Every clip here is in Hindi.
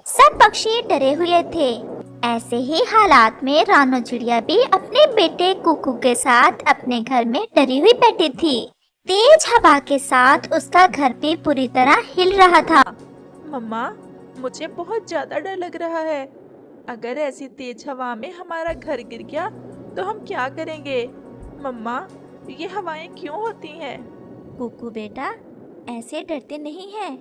सब पक्षी डरे हुए थे। ऐसे ही हालात में रानो चिड़िया भी अपने बेटे कुकू के साथ अपने घर में डरी हुई बैठी थी। तेज हवा के साथ उसका घर भी पूरी तरह हिल रहा था। मम्मा, मुझे बहुत ज्यादा डर लग रहा है। अगर ऐसी तेज हवा में हमारा घर गिर गया तो हम क्या करेंगे? मम्मा, ये हवाएं क्यों होती हैं? कुकू बेटा, ऐसे डरते नहीं हैं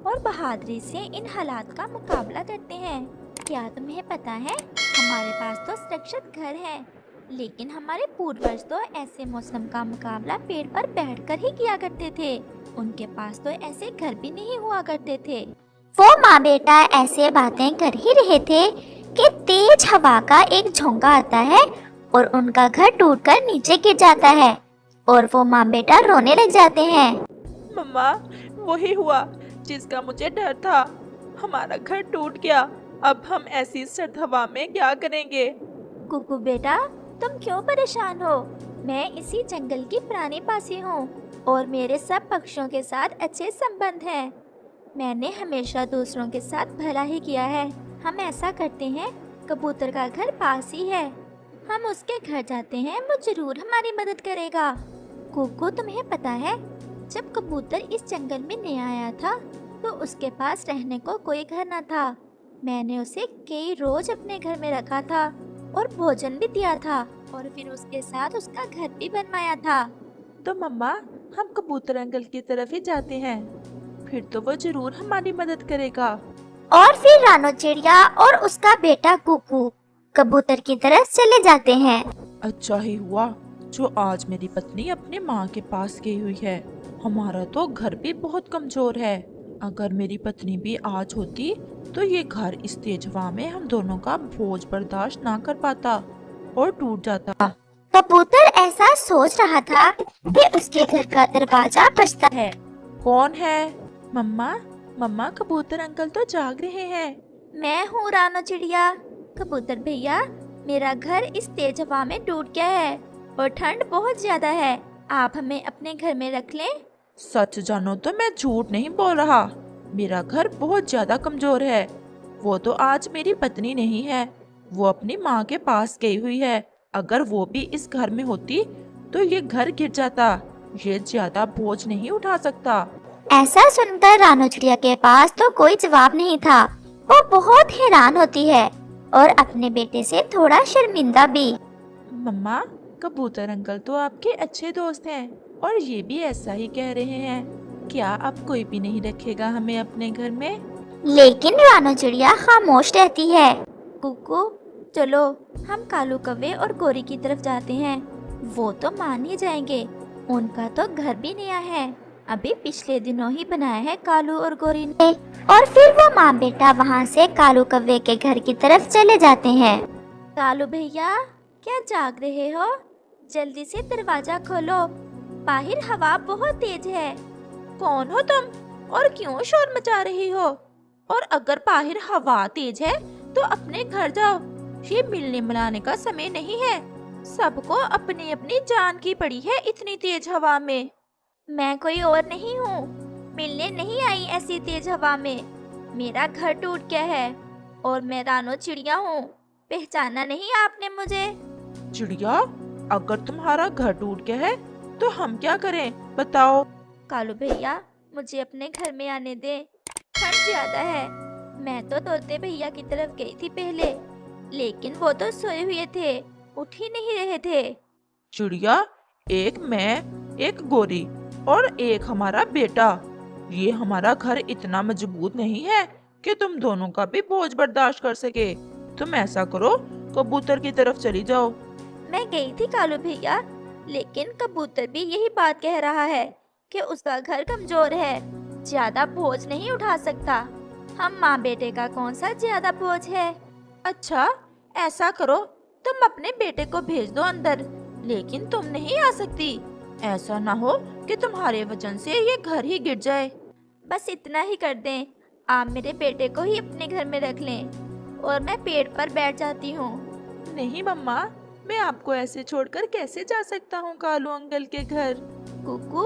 और बहादुरी से इन हालात का मुकाबला करते हैं। क्या तुम्हें पता है, हमारे पास तो सुरक्षित घर है, लेकिन हमारे पूर्वज तो ऐसे मौसम का मुकाबला पेड़ पर बैठकर ही किया करते थे। उनके पास तो ऐसे घर भी नहीं हुआ करते थे। वो माँ बेटा ऐसे बातें कर ही रहे थे कि तेज हवा का एक झोंका आता है और उनका घर टूटकर नीचे गिर जाता है और वो माँ बेटा रोने लग जाते हैं। मम्मा, वही हुआ जिसका मुझे डर था। हमारा घर टूट गया। अब हम ऐसी सर्द हवा में क्या करेंगे? कुकू बेटा, तुम क्यों परेशान हो? मैं इसी जंगल की पुरानी पासी हूँ और मेरे सब पक्षियों के साथ अच्छे संबंध हैं। मैंने हमेशा दूसरों के साथ भला ही किया है। हम ऐसा करते हैं, कबूतर का घर पास ही है, हम उसके घर जाते हैं, वो जरूर हमारी मदद करेगा। कुकू, तुम्हें पता है, जब कबूतर इस जंगल में नया आया था तो उसके पास रहने को कोई घर न था। मैंने उसे कई रोज अपने घर में रखा था और भोजन भी दिया था और फिर उसके साथ उसका घर भी बनवाया था। तो मम्मा, हम कबूतर अंकल की तरफ ही जाते हैं। फिर तो वो जरूर हमारी मदद करेगा। और फिर रानो चिड़िया और उसका बेटा कुकू कबूतर की तरफ चले जाते हैं। अच्छा ही हुआ जो आज मेरी पत्नी अपनी माँ के पास गई हुई है। हमारा तो घर भी बहुत कमजोर है। अगर मेरी पत्नी भी आज होती तो ये घर इस तेज हवा में हम दोनों का बोझ बर्दाश्त ना कर पाता और टूट जाता। कबूतर ऐसा सोच रहा था कि उसके घर का दरवाजा बजता है। कौन है? मम्मा, मम्मा, कबूतर अंकल तो जाग रहे हैं। मैं हूँ रानो चिड़िया। कबूतर भैया, मेरा घर इस तेज हवा में टूट गया है और ठंड बहुत ज्यादा है। आप हमें अपने घर में रख लें। सच जानो तो मैं झूठ नहीं बोल रहा। मेरा घर बहुत ज्यादा कमजोर है। वो तो आज मेरी पत्नी नहीं है, वो अपनी माँ के पास गई हुई है। अगर वो भी इस घर में होती तो ये घर गिर जाता। ये ज्यादा बोझ नहीं उठा सकता। ऐसा सुनकर रानो चिड़िया के पास तो कोई जवाब नहीं था। वो बहुत हैरान होती है और अपने बेटे से थोड़ा शर्मिंदा भी। मम्मा, कबूतर अंकल तो आपके अच्छे दोस्त हैं और ये भी ऐसा ही कह रहे हैं। क्या अब कोई भी नहीं रखेगा हमें अपने घर में? लेकिन रानो चिड़िया खामोश रहती है। कुकू, चलो हम कालू कौवे और गोरी की तरफ जाते हैं। वो तो मान ही जाएंगे, उनका तो घर भी नया है, अभी पिछले दिनों ही बनाया है कालू और गोरी ने। और फिर वो माँ बेटा वहाँ से कालू कौवे के घर की तरफ चले जाते हैं। कालू भैया, क्या जाग रहे हो? जल्दी से दरवाजा खोलो, बाहर हवा बहुत तेज है। कौन हो तुम और क्यों शोर मचा रही हो? और अगर बाहर हवा तेज है तो अपने घर जाओ। ये मिलने मिलाने का समय नहीं है। सबको अपनी अपनी जान की पड़ी है इतनी तेज हवा में। मैं कोई और नहीं हूँ, मिलने नहीं आई ऐसी तेज हवा में। मेरा घर टूट गया है और मैं रानो चिड़िया हूँ। पहचाना नहीं आपने मुझे? चिड़िया, अगर तुम्हारा घर टूट गया है तो हम क्या करें, बताओ? कालू भैया, मुझे अपने घर में आने दे, ठंड ज्यादा है। मैं तो तोते भैया की तरफ गई थी पहले, लेकिन वो तो सोए हुए थे, उठ ही नहीं रहे थे। चिड़िया, एक मैं, एक गोरी और एक हमारा बेटा। ये हमारा घर इतना मजबूत नहीं है कि तुम दोनों का भी बोझ बर्दाश्त कर सके। तुम ऐसा करो, कबूतर की तरफ चली जाओ। मैं गई थी कालू भैया, लेकिन कबूतर भी यही बात कह रहा है कि उसका घर कमजोर है, ज्यादा बोझ नहीं उठा सकता। हम माँ बेटे का कौन सा ज्यादा बोझ है? अच्छा, ऐसा करो, तुम अपने बेटे को भेज दो अंदर, लेकिन तुम नहीं आ सकती। ऐसा ना हो कि तुम्हारे वजन से ये घर ही गिर जाए। बस इतना ही कर दें, आप मेरे बेटे को ही अपने घर में रख लें और मैं पेड़ पर बैठ जाती हूँ। नहीं मम्मा, मैं आपको ऐसे छोड़कर कैसे जा सकता हूँ कालू अंकल के घर? कुकू,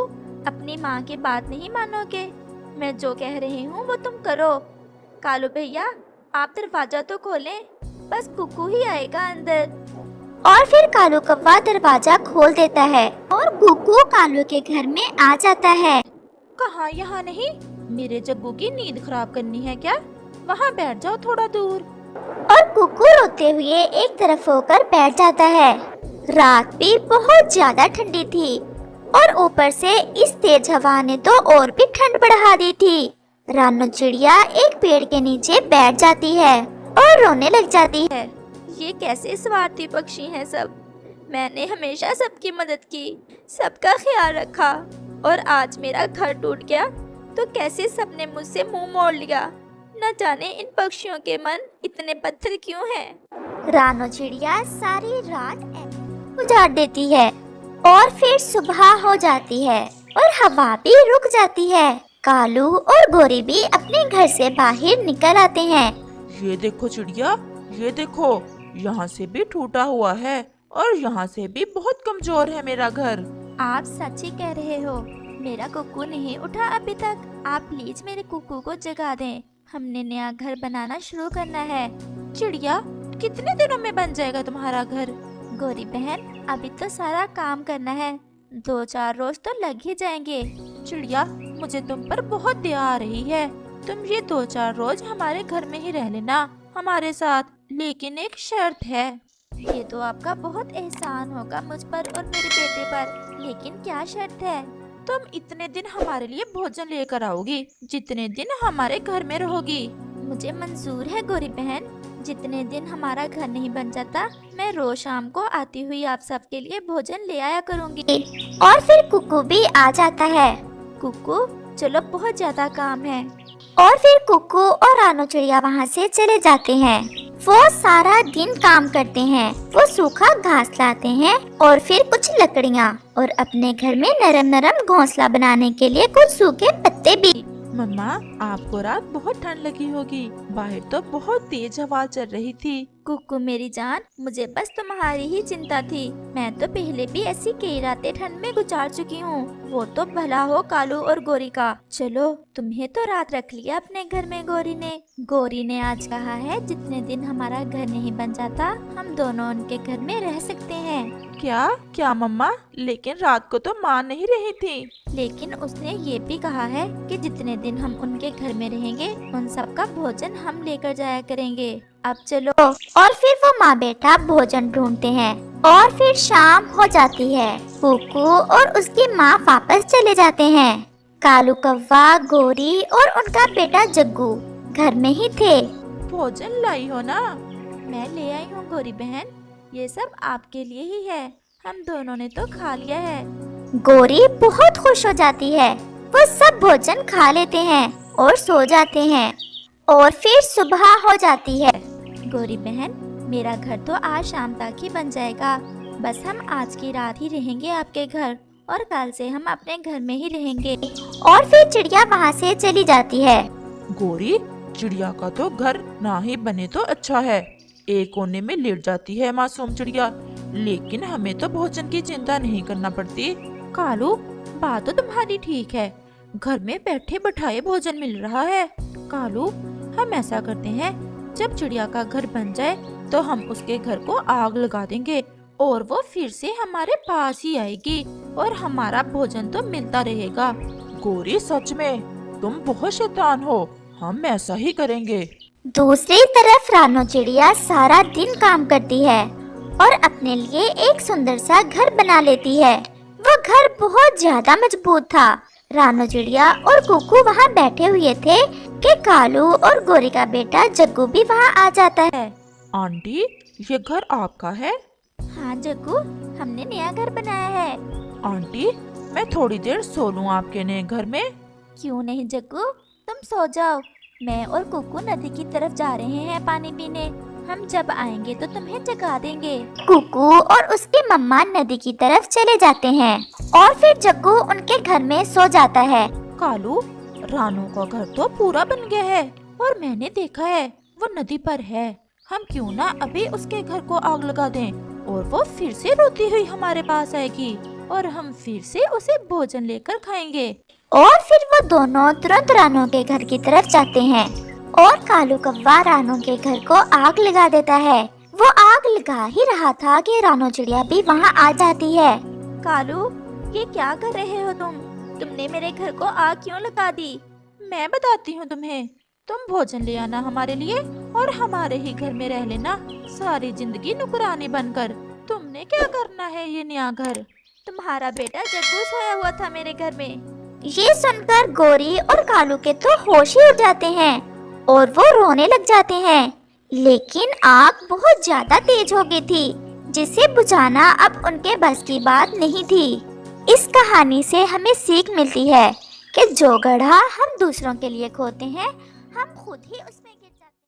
अपनी माँ की बात नहीं मानोगे? मैं जो कह रही हूँ वो तुम करो। कालू भैया, आप दरवाजा तो खोलें, बस कुकू ही आएगा अंदर। और फिर कालू कौवा दरवाजा खोल देता है और कुकू कालू के घर में आ जाता है। कहाँ, यहाँ नहीं। मेरे जग्गू की नींद खराब करनी है क्या? वहाँ बैठ जाओ थोड़ा दूर। और कुकू रोते हुए एक तरफ होकर बैठ जाता है। रात भी बहुत ज्यादा ठंडी थी और ऊपर से इस तेज हवा ने तो और भी ठंड बढ़ा दी थी। रानो चिड़िया एक पेड़ के नीचे बैठ जाती है और रोने लग जाती है। ये कैसे स्वार्थी पक्षी हैं सब। मैंने हमेशा सबकी मदद की, सबका ख्याल रखा, और आज मेरा घर टूट गया तो कैसे सबने मुझसे मुंह मोड़ लिया। न जाने इन पक्षियों के मन इतने पत्थर क्यों हैं। रानो चिड़िया सारी रात उजाड़ देती है और फिर सुबह हो जाती है और हवा भी रुक जाती है। कालू और गोरी भी अपने घर से बाहर निकल आते हैं। ये देखो चिड़िया, ये देखो, यहाँ से भी टूटा हुआ है और यहाँ से भी बहुत कमजोर है मेरा घर। आप सच ही कह रहे हो। मेरा कुकू नहीं उठा अभी तक। आप प्लीज मेरे कुकू को जगा दें। हमने नया घर बनाना शुरू करना है। चिड़िया, कितने दिनों में बन जाएगा तुम्हारा घर? गोरी बहन, अभी तो सारा काम करना है, 2-4 रोज तो लग ही जाएंगे। चिड़िया, मुझे तुम पर बहुत दया आ रही है। तुम ये 2-4 रोज हमारे घर में ही रह लेना हमारे साथ, लेकिन एक शर्त है। ये तो आपका बहुत एहसान होगा मुझ पर और मेरे बेटे पर, लेकिन क्या शर्त है? तुम इतने दिन हमारे लिए भोजन लेकर आओगी जितने दिन हमारे घर में रहोगी। मुझे मंजूर है गोरी बहन। जितने दिन हमारा घर नहीं बन जाता, मैं रोज शाम को आती हुई आप सबके लिए भोजन ले आया करूँगी। और फिर कुकू भी आ जाता है। कुकू, चलो बहुत ज्यादा काम है। और फिर कुकू और रानो चिड़िया वहाँ से चले जाते हैं। वो सारा दिन काम करते हैं। वो सूखा घास लाते हैं और फिर कुछ लकड़ियाँ और अपने घर में नरम नरम घोंसला बनाने के लिए कुछ सूखे पत्ते भी। मम्मा, आपको रात बहुत ठंड लगी होगी, बाहर तो बहुत तेज हवा चल रही थी। कुकू मेरी जान, मुझे बस तुम्हारी ही चिंता थी। मैं तो पहले भी ऐसी कई रातें ठंड में गुजार चुकी हूँ। वो तो भला हो कालू और गोरी का। चलो, तुम्हें तो रात रख लिया अपने घर में गोरी ने आज कहा है जितने दिन हमारा घर नहीं बन जाता, हम दोनों उनके घर में रह सकते हैं। क्या मम्मा? लेकिन रात को तो मान नहीं रही थी। लेकिन उसने ये भी कहा है कि जितने दिन हम उनके घर में रहेंगे, उन सब का भोजन हम लेकर जाया करेंगे। अब चलो। और फिर वो माँ बेटा भोजन ढूंढते हैं और फिर शाम हो जाती है। कुकू और उसकी माँ वापस चले जाते हैं। कालू कौवा, गोरी और उनका बेटा जग्गू घर में ही थे। भोजन लाई हो ना? मैं ले आई हूँ गोरी बहन, ये सब आपके लिए ही है। हम दोनों ने तो खा लिया है। गोरी बहुत खुश हो जाती है। वो सब भोजन खा लेते हैं और सो जाते हैं। और फिर सुबह हो जाती है। गोरी बहन, मेरा घर तो आज शाम तक ही बन जाएगा। बस हम आज की रात ही रहेंगे आपके घर और कल से हम अपने घर में ही रहेंगे। और फिर चिड़िया वहाँ से चली जाती है। गोरी, चिड़िया का तो घर ना ही बने तो अच्छा है। एक कोने में लेट जाती है मासूम चिड़िया, लेकिन हमें तो भोजन की चिंता नहीं करना पड़ती। कालू, बात तो तुम्हारी ठीक है, घर में बैठे बैठाए भोजन मिल रहा है। कालू, हम ऐसा करते हैं, जब चिड़िया का घर बन जाए तो हम उसके घर को आग लगा देंगे और वो फिर से हमारे पास ही आएगी और हमारा भोजन तो मिलता रहेगा। गोरी, सच में तुम बहुत शैतान हो। हम ऐसा ही करेंगे। दूसरी तरफ रानो चिड़िया सारा दिन काम करती है और अपने लिए एक सुंदर सा घर बना लेती है। वो घर बहुत ज्यादा मजबूत था। रानो चिड़िया और कुकू वहाँ बैठे हुए थे कि कालू और गोरी का बेटा जग्गू भी वहाँ आ जाता है। आंटी, ये घर आपका है? हाँ जग्गू, हमने नया घर बनाया है। आंटी, मैं थोड़ी देर सो लूं आपके नए घर में? क्यों नहीं जग्गू, तुम सो जाओ। मैं और कुकू नदी की तरफ जा रहे हैं पानी पीने। हम जब आएंगे तो तुम्हें जगा देंगे। कुकू और उसकी मम्मा नदी की तरफ चले जाते हैं और फिर जग्गू उनके घर में सो जाता है। कालू, रानू का घर तो पूरा बन गया है और मैंने देखा है वो नदी पर है। हम क्यों ना अभी उसके घर को आग लगा दें और वो फिर से रोती हुई हमारे पास आएगी और हम फिर से उसे भोजन लेकर खाएंगे। और फिर वो दोनों तुरंत रानू के घर की तरफ जाते हैं। और कालू कौवा रानू के घर को आग लगा देता है। वो आग लगा ही रहा था कि रानू चिड़िया भी वहाँ आ जाती है। कालू, ये क्या कर रहे हो तुमने मेरे घर को आग क्यों लगा दी? मैं बताती हूँ तुम्हें। तुम भोजन ले आना हमारे लिए और हमारे ही घर में रह लेना सारी जिंदगी नुकरानी बनकर। तुमने क्या करना है ये नया घर? तुम्हारा बेटा जग्गू सोया हुआ था मेरे घर में। ये सुनकर गोरी और कालू के तो होश ही उड़ जाते हैं और वो रोने लग जाते हैं। लेकिन आग बहुत ज्यादा तेज हो गई थी, जिसे बुझाना अब उनके बस की बात नहीं थी। इस कहानी से हमें सीख मिलती है कि जो गड्ढा हम दूसरों के लिए खोदते हैं, हम खुद ही उसमें